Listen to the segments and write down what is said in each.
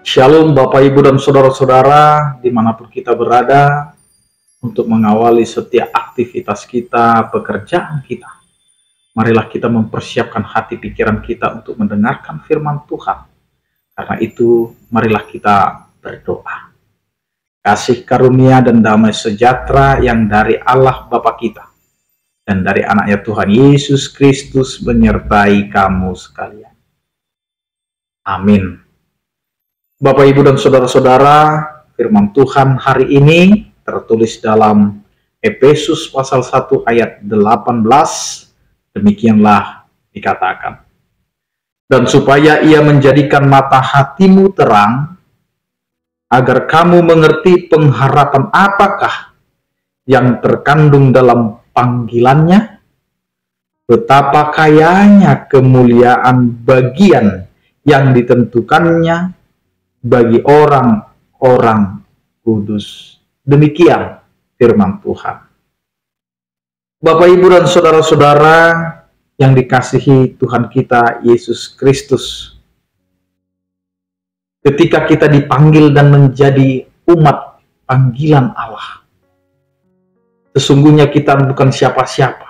Shalom Bapak Ibu dan Saudara-saudara dimanapun kita berada, untuk mengawali setiap aktivitas kita, pekerjaan kita. Marilah kita mempersiapkan hati pikiran kita untuk mendengarkan firman Tuhan. Karena itu marilah kita berdoa. Kasih karunia dan damai sejahtera yang dari Allah Bapa kita dan dari anaknya Tuhan Yesus Kristus menyertai kamu sekalian. Amin. Bapak, Ibu, dan Saudara-saudara, firman Tuhan hari ini tertulis dalam Efesus pasal 1 ayat 18, demikianlah dikatakan. Dan supaya ia menjadikan mata hatimu terang, agar kamu mengerti pengharapan apakah yang terkandung dalam panggilannya, betapa kayanya kemuliaan bagian yang ditentukannya bagi orang-orang kudus. Demikian firman Tuhan. Bapak, Ibu, dan Saudara-saudara yang dikasihi Tuhan kita Yesus Kristus, ketika kita dipanggil dan menjadi umat panggilan Allah, sesungguhnya kita bukan siapa-siapa.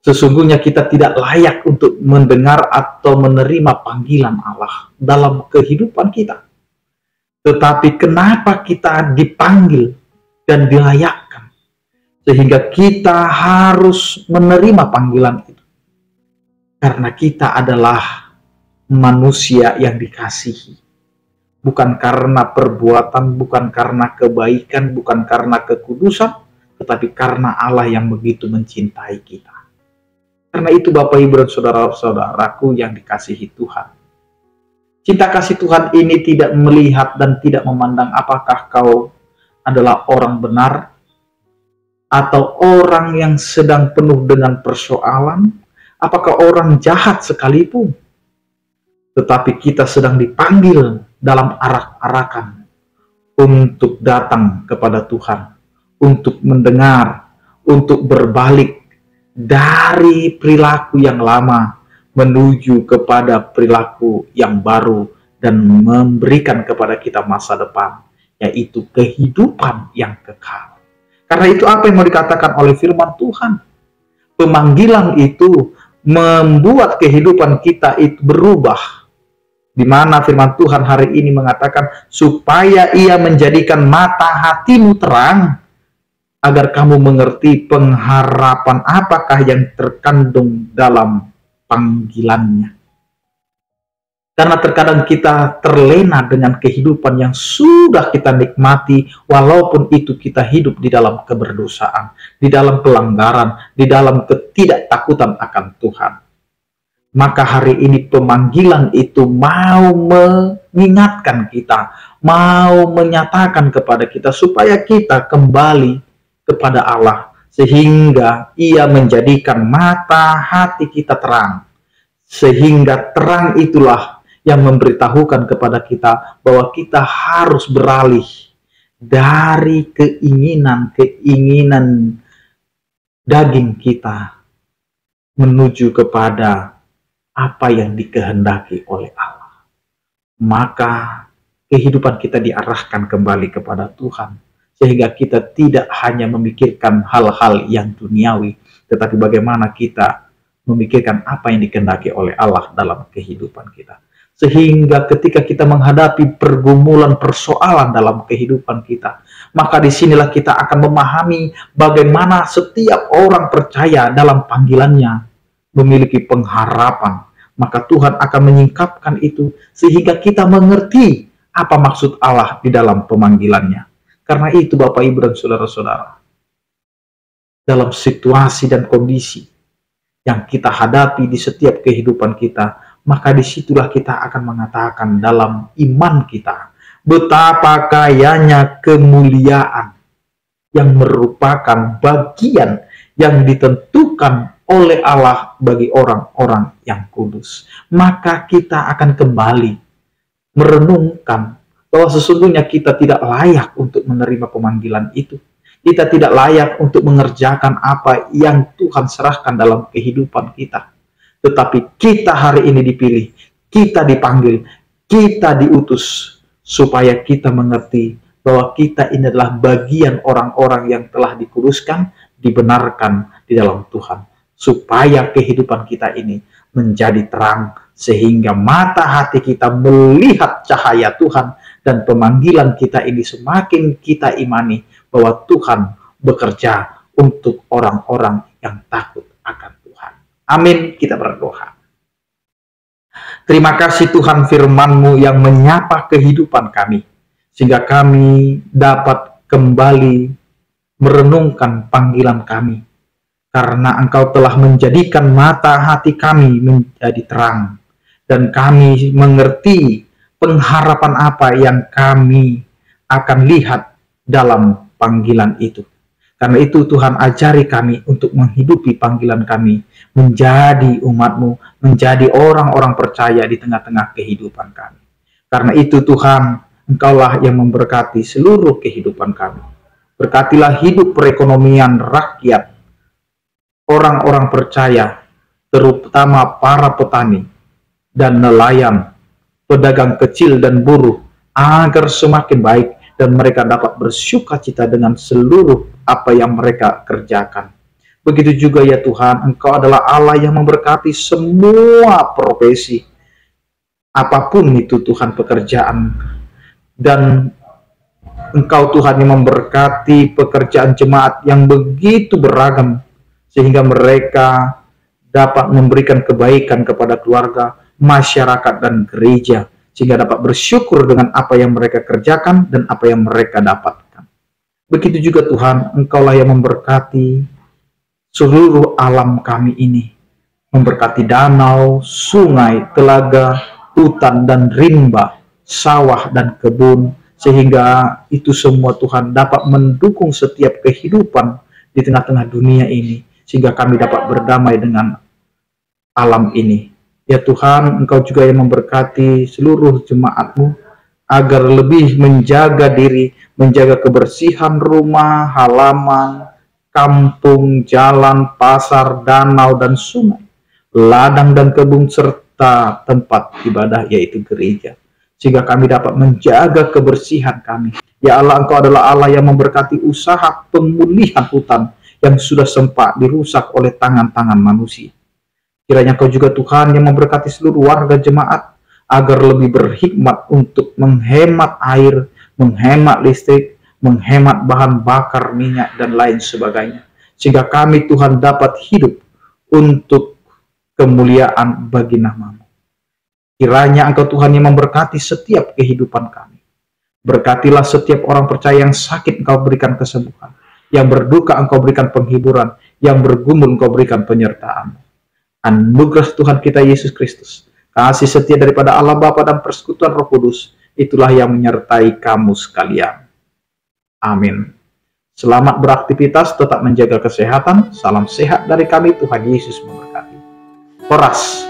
Sesungguhnya kita tidak layak untuk mendengar atau menerima panggilan Allah dalam kehidupan kita. Tetapi kenapa kita dipanggil dan dilayakkan, sehingga kita harus menerima panggilan itu? Karena kita adalah manusia yang dikasihi. Bukan karena perbuatan, bukan karena kebaikan, bukan karena kekudusan, tetapi karena Allah yang begitu mencintai kita. Karena itu Bapak, Ibu, dan Saudara-saudaraku yang dikasihi Tuhan, cinta kasih Tuhan ini tidak melihat dan tidak memandang apakah kau adalah orang benar atau orang yang sedang penuh dengan persoalan, apakah orang jahat sekalipun. Tetapi kita sedang dipanggil dalam arak-arakan untuk datang kepada Tuhan, untuk mendengar, untuk berbalik dari perilaku yang lama menuju kepada perilaku yang baru dan memberikan kepada kita masa depan, yaitu kehidupan yang kekal. Karena itu apa yang mau dikatakan oleh firman Tuhan? Pemanggilan itu membuat kehidupan kita itu berubah. Di mana firman Tuhan hari ini mengatakan, supaya ia menjadikan mata hatimu terang, agar kamu mengerti pengharapan apakah yang terkandung dalam panggilannya. Karena terkadang kita terlena dengan kehidupan yang sudah kita nikmati, walaupun itu kita hidup di dalam keberdosaan, di dalam pelanggaran, di dalam ketidaktakutan akan Tuhan. Maka hari ini pemanggilan itu mau mengingatkan kita, mau menyatakan kepada kita supaya kita kembali kepada Allah, sehingga ia menjadikan mata hati kita terang, sehingga terang itulah yang memberitahukan kepada kita bahwa kita harus beralih dari keinginan daging kita menuju kepada apa yang dikehendaki oleh Allah. Maka kehidupan kita diarahkan kembali kepada Tuhan, sehingga kita tidak hanya memikirkan hal-hal yang duniawi, tetapi bagaimana kita memikirkan apa yang dikehendaki oleh Allah dalam kehidupan kita. Sehingga ketika kita menghadapi pergumulan persoalan dalam kehidupan kita, maka disinilah kita akan memahami bagaimana setiap orang percaya dalam panggilannya memiliki pengharapan. Maka Tuhan akan menyingkapkan itu sehingga kita mengerti apa maksud Allah di dalam pemanggilannya. Karena itu Bapak, Ibu, dan Saudara-saudara, dalam situasi dan kondisi yang kita hadapi di setiap kehidupan kita, maka disitulah kita akan mengatakan dalam iman kita, betapa kayanya kemuliaan yang merupakan bagian yang ditentukan oleh Allah bagi orang-orang yang kudus. Maka kita akan kembali merenungkan bahwa sesungguhnya kita tidak layak untuk menerima pemanggilan itu. Kita tidak layak untuk mengerjakan apa yang Tuhan serahkan dalam kehidupan kita. Tetapi kita hari ini dipilih, kita dipanggil, Kita diutus supaya kita mengerti bahwa kita ini adalah bagian orang-orang yang telah dikuduskan, dibenarkan di dalam Tuhan. Supaya kehidupan kita ini menjadi terang, sehingga mata hati kita melihat cahaya Tuhan, dan pemanggilan kita ini semakin kita imani bahwa Tuhan bekerja untuk orang-orang yang takut akan Tuhan. Amin, kita berdoa. Terima kasih Tuhan, firman-Mu yang menyapa kehidupan kami, sehingga kami dapat kembali merenungkan panggilan kami, karena Engkau telah menjadikan mata hati kami menjadi terang, dan kami mengerti pengharapan apa yang kami akan lihat dalam panggilan itu. Karena itu Tuhan, ajari kami untuk menghidupi panggilan kami, menjadi umat-Mu, menjadi orang-orang percaya di tengah-tengah kehidupan kami. Karena itu Tuhan, Engkaulah yang memberkati seluruh kehidupan kami. Berkatilah hidup perekonomian rakyat, orang-orang percaya, terutama para petani dan nelayan, pedagang kecil dan buruh, agar semakin baik dan mereka dapat bersukacita dengan seluruh apa yang mereka kerjakan. Begitu juga ya Tuhan, Engkau adalah Allah yang memberkati semua profesi, apapun itu Tuhan pekerjaan, dan Engkau Tuhan yang memberkati pekerjaan jemaat yang begitu beragam, sehingga mereka dapat memberikan kebaikan kepada keluarga, masyarakat, dan gereja, sehingga dapat bersyukur dengan apa yang mereka kerjakan dan apa yang mereka dapatkan. Begitu juga Tuhan, Engkaulah yang memberkati seluruh alam kami ini, memberkati danau, sungai, telaga, hutan dan rimba, sawah dan kebun, sehingga itu semua Tuhan dapat mendukung setiap kehidupan di tengah-tengah dunia ini, sehingga kami dapat berdamai dengan alam ini. Ya Tuhan, Engkau juga yang memberkati seluruh jemaat-Mu agar lebih menjaga diri, menjaga kebersihan rumah, halaman, kampung, jalan, pasar, danau, dan sungai, ladang dan kebun, serta tempat ibadah yaitu gereja, sehingga kami dapat menjaga kebersihan kami. Ya Allah, Engkau adalah Allah yang memberkati usaha pemulihan hutan yang sudah sempat dirusak oleh tangan-tangan manusia. Kiranya Kau juga Tuhan yang memberkati seluruh warga jemaat agar lebih berhikmat untuk menghemat air, menghemat listrik, menghemat bahan bakar minyak, dan lain sebagainya. Sehingga kami Tuhan dapat hidup untuk kemuliaan bagi nama-Mu. Kiranya Engkau Tuhan yang memberkati setiap kehidupan kami. Berkatilah setiap orang percaya yang sakit, Engkau berikan kesembuhan. Yang berduka, Engkau berikan penghiburan. Yang bergumul, Engkau berikan penyertaan. Anugerah Tuhan kita Yesus Kristus, kasih setia daripada Allah Bapa dan persekutuan Roh Kudus, itulah yang menyertai kamu sekalian. Amin. Selamat beraktivitas, tetap menjaga kesehatan. Salam sehat dari kami, Tuhan Yesus memberkati. Horas.